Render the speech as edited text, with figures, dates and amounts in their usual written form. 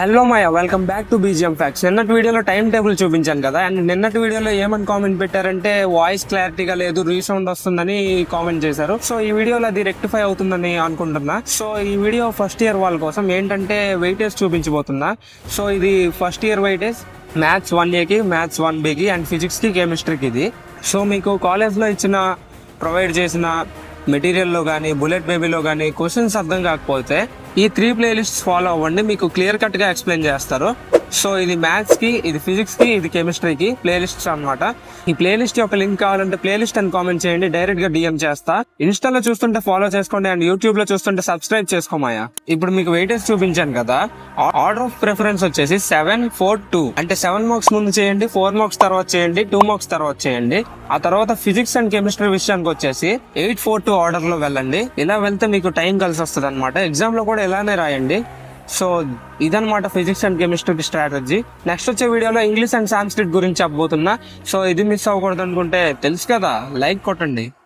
Hello Maya, welcome back to BGM facts. నిన్నటి వీడియోలో time table చూపించాను కదా, అండ్ నిన్నటి వీడియోలో ఏమని కామెంట్ పెట్టారంటే వాయిస్ క్లారిటీగా లేదు, రీసౌండ్ వస్తుందని కామెంట్ చేశారు. సో ఈ వీడియోలో అది రెక్టిఫై అవుతుందని అనుకుంటున్నా. సో ఈ వీడియో ఫస్ట్ ఇయర్ వాళ్ళ కోసం ఏంటంటే వెయిటేజ్ చూపించబోతున్నా. సో ఇది first year weightage maths 1A కి, మ్యాథ్స్ 1B కి అండ్ ఫిజిక్స్కి, కెమిస్ట్రీకి. ఇది సో మీకు కాలేజ్లో ఇచ్చిన ప్రొవైడ్ చేసిన మెటీరియల్లో కానీ బుల్లెట్ బేబీలో కానీ క్వశ్చన్స్ అర్థం కాకపోతే ఈ 3 ప్లేలిస్ట్స్ ఫాలో అవ్వండి, మీకు క్లియర్ కట్ గా ఎక్స్ప్లెయిన్ చేస్తారు. సో ఇది మ్యాథ్స్ కి, ఇది ఫిజిక్స్ కి, ఇది కెమిస్ట్రీకి ప్లేలిస్ట్స్ అన్నమాట. ఈ ప్లేలిస్ట్ యొక్క లింక్ కావాలంటే ప్లేలిస్ట్ అని కామెంట్ చేయండి, డైరెక్ట్ గా డిఎం చేస్తా. ఇన్స్టాలో చూస్తుంటే ఫాలో చేసుకోండి అండ్ యూట్యూబ్ లో చూస్తుంటే సబ్స్క్రైబ్ చేసుకోమాయా. ఇప్పుడు మీకు వెయిటేజ్ చూపించాను కదా, ఆర్డర్ ఆఫ్ ప్రిఫరెన్స్ వచ్చేసి 7, 4, 2 అంటే 7 మార్క్స్ ముందు చేయండి, 4 మార్క్స్ తర్వాత చేయండి, 2 మార్క్స్ తర్వాత చేయండి. ఆ తర్వాత ఫిజిక్స్ అండ్ కెమిస్ట్రీ విషయానికి వచ్చేసి 8, 4, 2 ఆర్డర్ లో వెళ్ళండి. ఇలా వెళ్తే మీకు టైం కలిసి వస్తుంది అనమాట. ఎగ్జామ్ లో కూడా ఇలానే రాయండి. సో ఇదనమాట physics and chemistry strategy. Next వచ్చే వీడియోలో ఇంగ్లీష్ అండ్ సాంస్క్రిట్ గురించి చెప్పబోతున్నా. సో ఇది మిస్ అవ్వకూడదు అనుకుంటే తెలుసు కదా, లైక్ కొట్టండి.